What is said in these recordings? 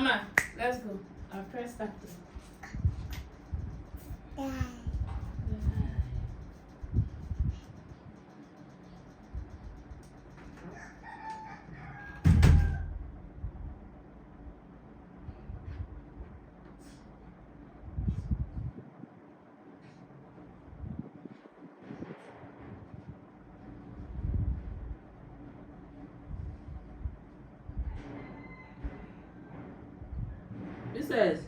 Mama, let's go. I'll press that thing. This says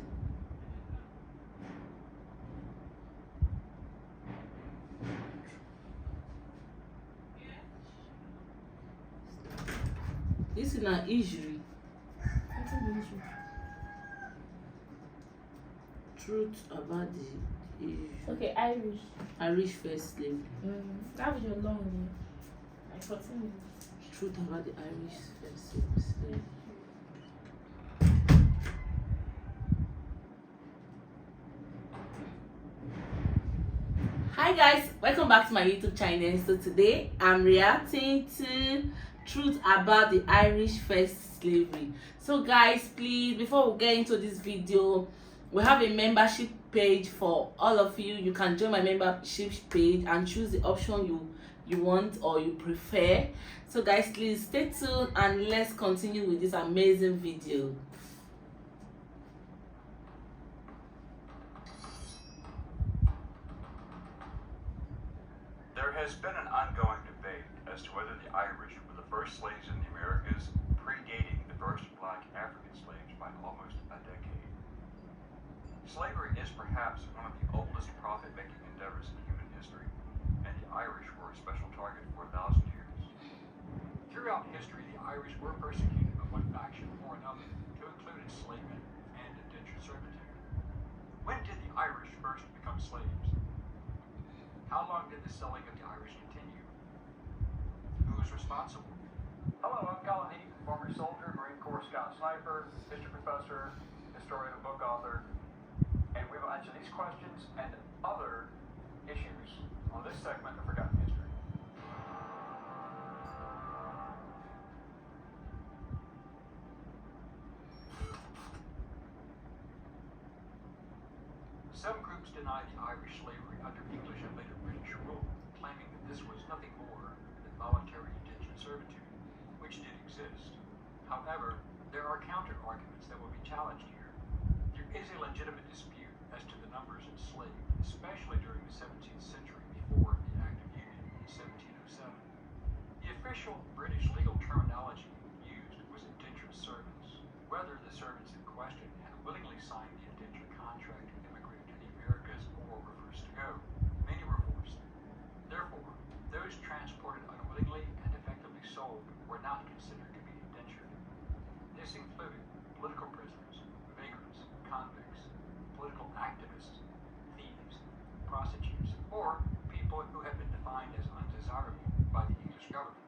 this is an issue. What's the issue? Truth about the Okay, Irish. Irish first slave. That was your long name. Like 14 minutes. Truth about the Irish first slave. Hi guys, welcome back to my YouTube channel. So today I'm reacting to truth about the Irish first slavery. So guys, please, before we get into this video, we have a membership page for all of you. You can join my membership page and choose the option you want or you prefer. So guys, please stay tuned and let's continue with this amazing video. There has been an ongoing debate as to whether the Irish were the first slaves in the Americas, predating the first black African slaves by almost a decade. Slavery is perhaps one of the oldest profit-making endeavors in human history, and the Irish were a special target for 1,000 years. Throughout history, the Irish were persecuted by one faction or another, to include enslavement and indentured servitude. When did the Irish first become slaves? How long did the selling of the Irish continue? Who was responsible? Hello, I'm Colin Heath, former soldier, Marine Corps Scout Sniper, history professor, historian and book author, and we will answer these questions and other issues on this segment of Forgotten History. Some groups deny the Irish slavery under English and later British rule, claiming that this was nothing more than voluntary indentured servitude, which did exist. However, there are counter-arguments that will be challenged here. There is a legitimate dispute as to the numbers enslaved, especially during the 17th century before the Act of Union in 1707. The official British legal terminology used was indentured servants, whether the servants in question had willingly signed the indentured contract to immigrate to the Americas or were forced to go. Many were forced. Therefore, those transported unwillingly and effectively sold were not considered to be indentured. This included political prisoners, vagrants, convicts, political activists, thieves, prostitutes, or people who had been defined as undesirable by the English government.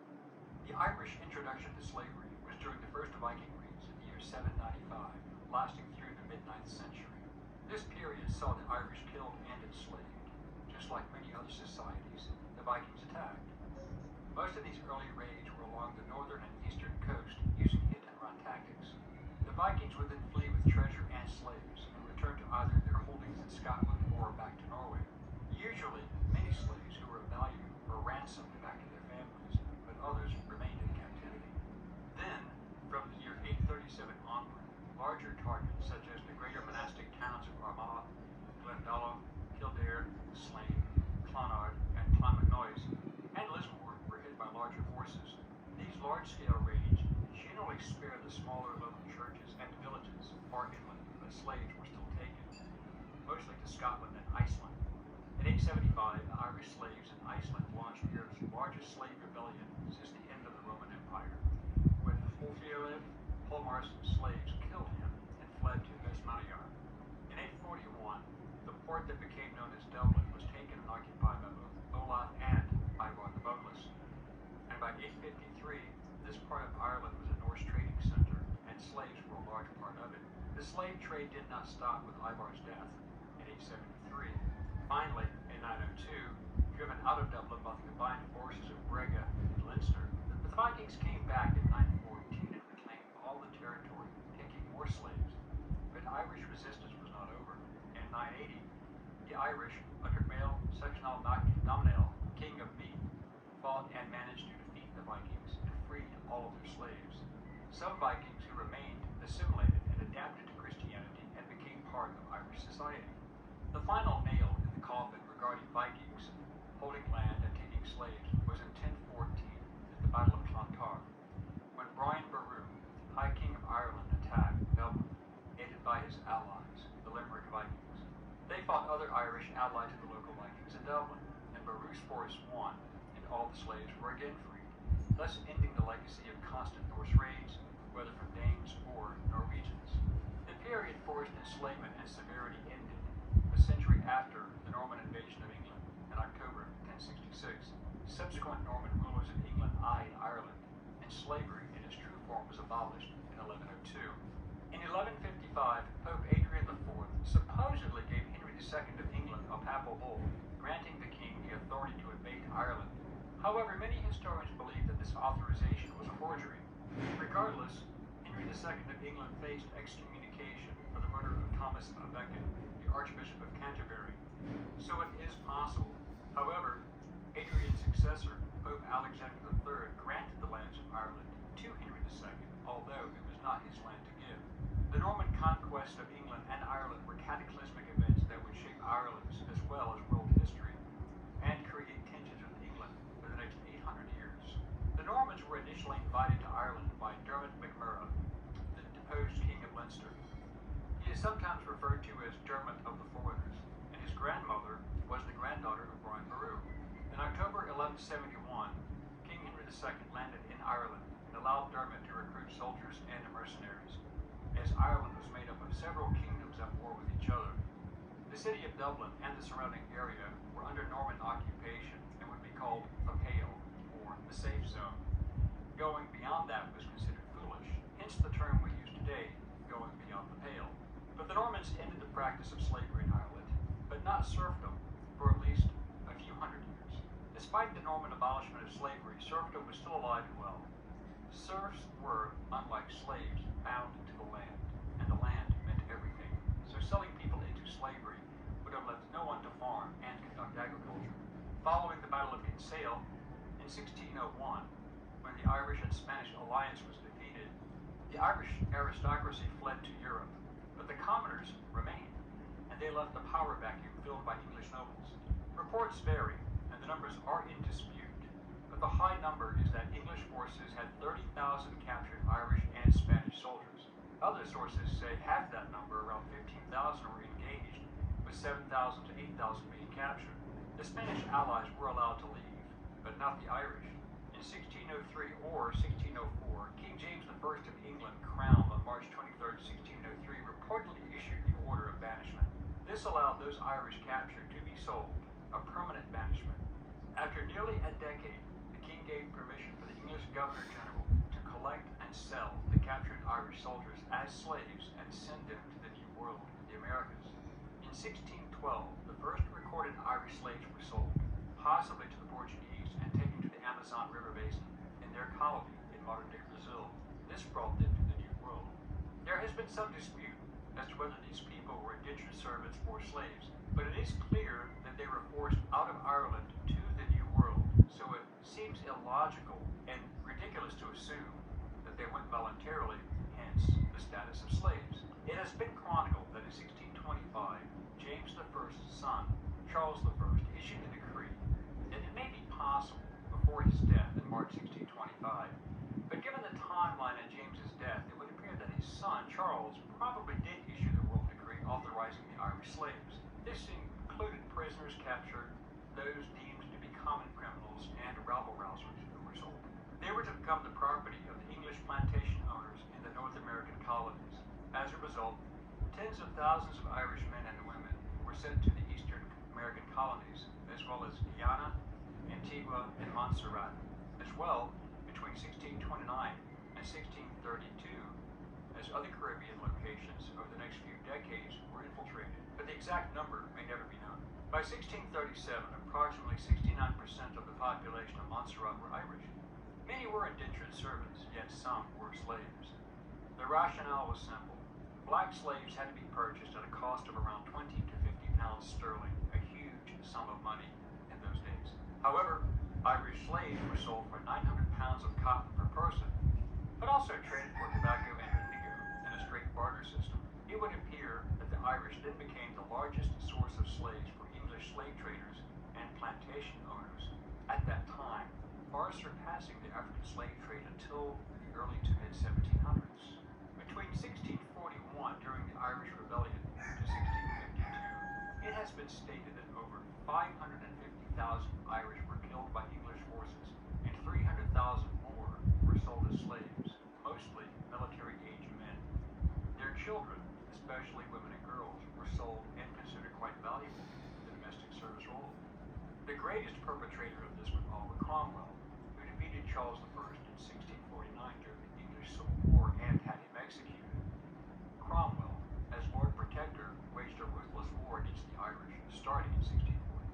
The Irish introduction to slavery was during the first Viking raids in the year 795, lasting through the mid-9th century. This period saw the Irish killed and enslaved. Just like many other societies, the Vikings attacked. Most of these early raids were along the northern and eastern coast using hit-and-run tactics. The Vikings would then flee with treasure and slaves and return to either their holdings in Scotland or back to Norway. Usually, many slaves who were of value were ransomed back to their families, but others remained in captivity. Then, from the year 837 onward, larger targets such as the greater monastic towns of Armagh, Glendalough, Kildare, Slane, Clonard, and Clonmacnoise, and Lismore were hit by larger forces. These large-scale raids generally spared the smaller local churches and villages far inland, but slaves were still taken, mostly to Scotland and Iceland. In 875, the Irish slaves in Iceland launched Europe's largest slave rebellion since the end of the Roman Empire. When Ulfheof, Hallmar's slaves killed him and fled to Vestmannaeyjar. In 841, the port that became known as Dublin was taken and occupied by both Olaf and Ivar the Boatless. And by 853, this part of Ireland was a Norse trading center, and slaves were a large part of it. The slave trade did not stop with Ivar's death in 873. Finally, in 902, driven out of Dublin by the combined forces of Brega and Leinster, the Vikings came back in 914 and reclaimed all the territory, taking more slaves Irish, under male sectional nominal, King of Meath, fought and managed to defeat the Vikings and freed all of their slaves. Some Vikings who remained assimilated and adapted to Christianity and became part of Irish society. The final nail in the coffin regarding Vikings holding land and taking slaves was in 1014 at the Battle of Clontarf, when Brian Boru, High King of Ireland, attacked Dublin, aided by his allies, the Limerick Vikings. They fought other Irish allied to the local Vikings in Dublin, and Boru's force won, and all the slaves were again freed, thus ending the legacy of constant Norse raids, whether from Danes or Norwegians. The period forced enslavement and severity ended a century after the Norman invasion of England in October 1066. Subsequent Norman rulers of England eyed Ireland, and slavery in its true form was abolished in 1102. In 1155, Pope Adrian IV supposedly gave Henry II of England a papal bull, granting the king the authority to invade Ireland. However, many historians believe that this authorization was a forgery. Regardless, Henry II of England faced excommunication for the murder of Thomas à Becket, the Archbishop of Canterbury, so it is possible. However, Adrian's successor, Pope Alexander III, granted the lands of Ireland to Henry II, although it was not his land to give. The Norman conquest of England and Ireland were cataclysmic events that would shape Ireland's as well as world history, and create tensions with England for the next 800 years. The Normans were initially invited to Ireland by Dermot MacMurrough, the deposed King of Leinster. He is sometimes referred to as Dermot of the Foreigners, and his grandmother was the granddaughter of Brian Boru. In October 1171, King Henry II landed in Ireland and allowed Dermot to recruit soldiers and mercenaries, as Ireland was made up of several kingdoms at war with each other. The city of Dublin and the surrounding area were under Norman occupation and would be called the Pale, or the safe zone. Going beyond that was considered foolish, hence the term we use today, going beyond the pale. But the Normans ended the practice of slavery in Ireland, but not serfdom, for at least a few hundred years. Despite the Norman abolishment of slavery, serfdom was still alive and well. Serfs were, unlike slaves, bound to the land, and the land meant everything. So selling people into slavery would have left no one to farm and conduct agriculture. Following the Battle of Kinsale in 1601, when the Irish and Spanish alliance was defeated, the Irish aristocracy fled to Europe, but the commoners remained, and they left the power vacuum filled by English nobles. Reports vary, and the numbers are in dispute, but the high number is that English forces had 30,000 captured Irish and Spanish soldiers. Other sources say half that number, around 15,000, were engaged, with 7,000 to 8,000 being captured. The Spanish allies were allowed to leave, but not the Irish. In 1603 or 1604, King James I of England, crowned on March 23, 1603, reportedly issued the order of banishment. This allowed those Irish captured to be sold, a permanent banishment. After nearly a decade, the king gave permission for the English Governor General to collect and sell the captured Irish soldiers as slaves and send them to the New World, the Americas. In 1612, the first recorded Irish slaves were sold, possibly to the Portuguese, and taken to the Amazon River Basin in their colony in modern-day Brazil. This brought them to the New World. There has been some dispute as to whether these people were indentured servants or slaves, but it is clear that they were forced out of Ireland to the New World, so it seems illogical and ridiculous to assume that they went voluntarily, hence the status of slaves. It has been chronicled that in 1625, James I's son, Charles I, issued a decree that it may be possible before his death in March 1625, but given the timeline of James's death, it would appear that his son, Charles, probably did issue the royal decree authorizing the Irish slaves. This included prisoners captured, those deemed to be common criminals, and rabble-rousers who were sold. They were to become the property of the English plantation owners in the North American colonies. As a result, tens of thousands of Irish men and women were sent to the Eastern American colonies, as well as Guyana, Antigua, and Montserrat. As well, between 1629 and 1632, as other Caribbean locations over the next few decades were infiltrated, but the exact number may never be known. By 1637, approximately 69% of the population of Montserrat were Irish. Many were indentured servants, yet some were slaves. The rationale was simple. Black slaves had to be purchased at a cost of around 20 to 50 pounds sterling, a sum of money in those days. However, Irish slaves were sold for 900 pounds of cotton per person, but also traded for tobacco and indigo in a straight barter system. It would appear that the Irish then became the largest source of slaves for English slave traders and plantation owners at that time, far surpassing the African slave trade until the early to mid 1700s. Between 1641, during the Irish Rebellion, to 1652, it has been stated that over 550,000 Irish were killed by English forces, and 300,000 more were sold as slaves, mostly military-aged men. Their children, especially women and girls, were sold and considered quite valuable in the domestic service role. The greatest perpetrator of this was Oliver Cromwell, who defeated Charles I in 1649 during the English Civil War and had him executed. Cromwell, as Lord Protector, waged a ruthless war against the Irish, starting in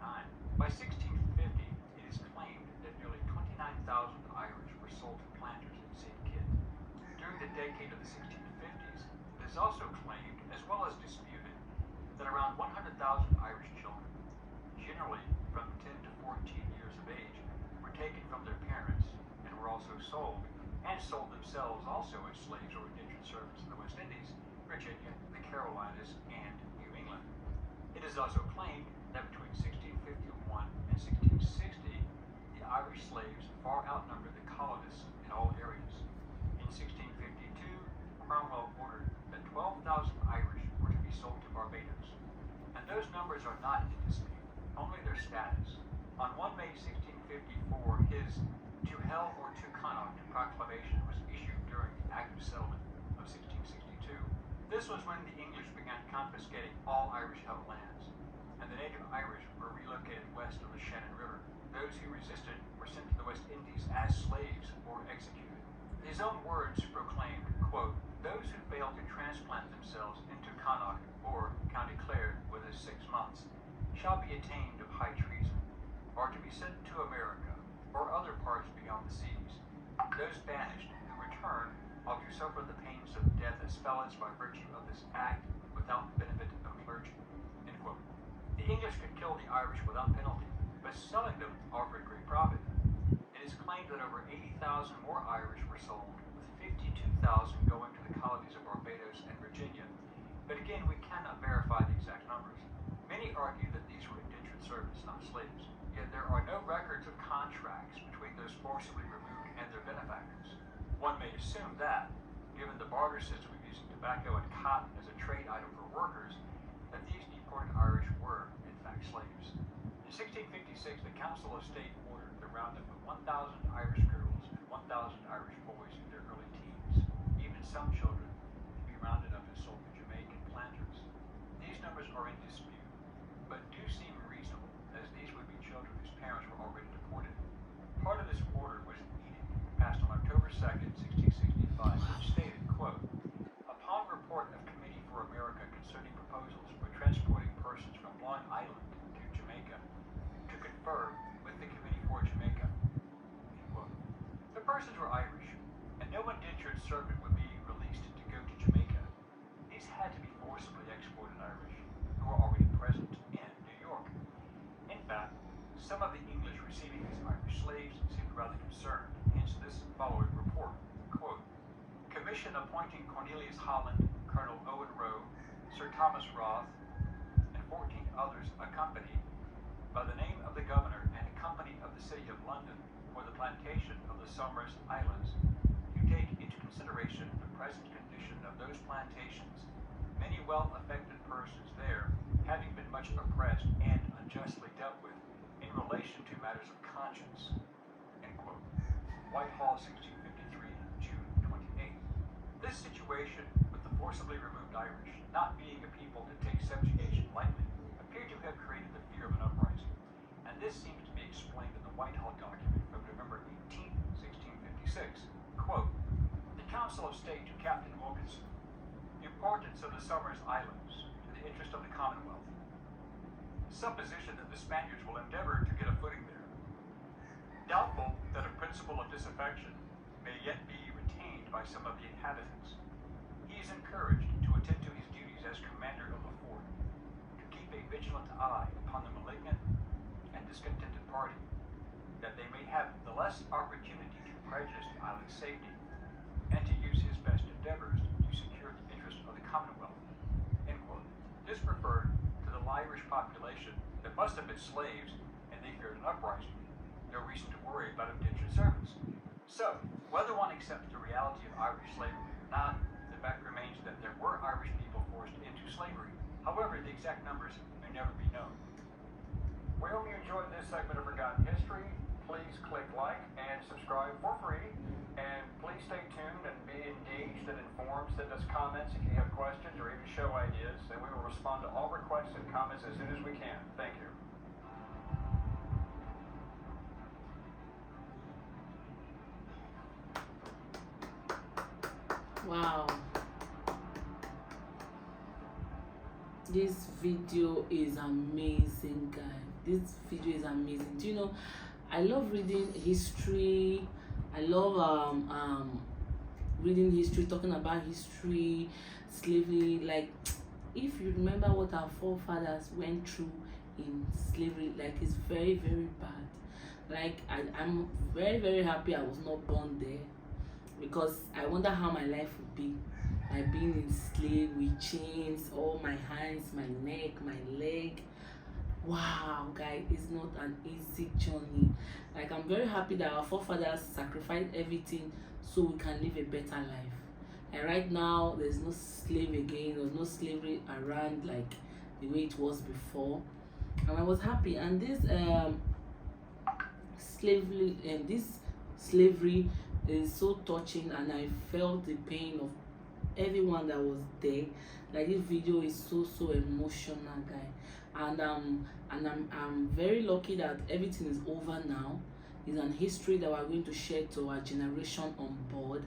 1649. By 1650, it is claimed that nearly 29,000 Irish were sold to planters in St. Kitts. During the decade of the 1650s, it is also claimed, as well as disputed, that around 100,000 Irish children, generally from 10 to 14 years of age, were taken from their parents and were also sold, and sold themselves also as slaves or indentured servants in the West Indies, Virginia, the Carolinas, and New England. It is also claimed that between 1651 and 1660, the Irish slaves far outnumbered the colonists in all areas. In 1652, Cromwell ordered that 12,000 Irish were to be sold to Barbados, and those numbers are not in dispute, only their status. On 1 May 1654, his "To Hell or to Connaught" proclamation was issued during the Act of Settlement of 1662. This was when the English began confiscating all Irish-held lands, and the native Irish were relocated west of the Shannon River. Those who resisted were sent to the West Indies as slaves or executed. His own words proclaimed, quote, "Those who fail to transplant themselves into Connaught or County Clare within 6 months shall be attainted of high treason, or to be sent to America or other parts beyond the seas. Those banished who return are to suffer the pains of death as felons by virtue of this act without the benefit of clergy." End quote. The English could kill the Irish without penalty, but selling them offered great profit. It is claimed that over 80,000 more Irish were sold, with 52,000 going to the colonies of Barbados and Virginia, but again we cannot verify the exact numbers. Many argue that these were indentured servants, not slaves, yet there are no records of contracts between those forcibly removed and their benefactors. One may assume that, given the barter system of using tobacco and cotton as a trade item for workers, that these deported Irish were, in fact, slaves. In 1656, the Council of State ordered the roundup of 1,000 Irish girls and 1,000 Irish boys in their early teens, even some children, to be rounded up and sold to Jamaican planters. These numbers are in dispute, but do seem reasonable, as these would be children whose parents were already deported. Part of this order was an edict passed on October 2nd, 1665, which stated, quote, "Upon report of Committee for America concerning proposals for transporting persons from Long Island to Jamaica, to confer with the Committee for Jamaica." End quote. The persons were Irish, and no indentured servant would be released to go to Jamaica. These had to be forcibly exported Irish, who were already present in New York. In fact, some of the English receiving these Irish slaves seemed rather concerned, hence this following report, quote, "Commission appointing Cornelius Holland, Colonel Owen Rowe, Sir Thomas Roth, and 14 others accompanied by the name of the governor and a company of the city of London for the plantation of the Somers Islands, to take into consideration the present condition of those plantations, many well-affected persons there having been much oppressed and unjustly dealt with in relation to matters of conscience." End quote. Whitehall, 1653, June 28. This situation with the forcibly removed Irish, not being a people to take subjugation lightly, appeared to have created the fear of an uprising, and this seems to be explained in the Whitehall document from November 18, 1656. Quote, "The Council of State to Captain Wilkinson, importance of the Somers Islands to the interest of the Commonwealth. Supposition that the Spaniards will endeavor to get a footing there. Doubtful that a principle of disaffection may yet be retained by some of the inhabitants. He is encouraged to attend to his duties as commander of the fort, to keep a vigilant vigilant eye upon the malignant and discontented party, that they may have the less opportunity to prejudice the island's safety, and to use his best endeavors to secure the interest of the Commonwealth. End quote. This referred to the Irish population that must have been slaves, and they feared an uprising. No reason to worry about indentured servants. So, whether one accepts the reality of Irish slavery or not, the fact remains that there were Irish people forced into slavery. However, the exact numbers may never be known. We hope you enjoyed this segment of Forgotten History. Please click like and subscribe for free. And please stay tuned and be engaged and informed. Send us comments if you have questions or even show ideas, and we will respond to all requests and comments as soon as we can. Thank you. Wow, this video is amazing, guys. This video is amazing. Do you know, I love reading history. I love reading history, talking about history, slavery. Like, if you remember what our forefathers went through in slavery, like, it's very, very bad. Like, I'm very, very happy I was not born there, because I wonder how my life would be, like being enslaved with chains, all my hands, my neck, my leg. Wow, guys, it's not an easy journey. Like, I'm very happy that our forefathers sacrificed everything so we can live a better life. And right now, there's no slave again. There's no slavery around like the way it was before. And I was happy. And this slavery is so touching, and I felt the pain of everyone that was there. Like, this video is so emotional, guys. And I'm very lucky that everything is over now. It's an history that we're going to share to our generation unborn,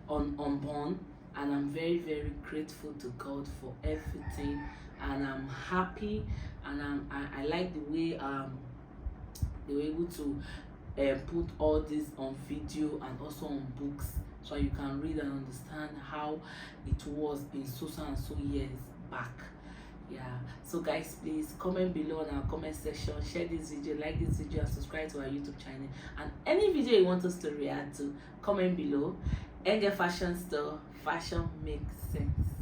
and I'm very, very grateful to God for everything, and I'm happy, and I like the way they were able to put all this on video and also on books, so you can read and understand how it was in so and so years back. Yeah, so guys, please comment below in our comment section, share this video, like this video, and subscribe to our YouTube channel. And any video you want us to react to, comment below. Ngal Fashion Store, fashion makes sense.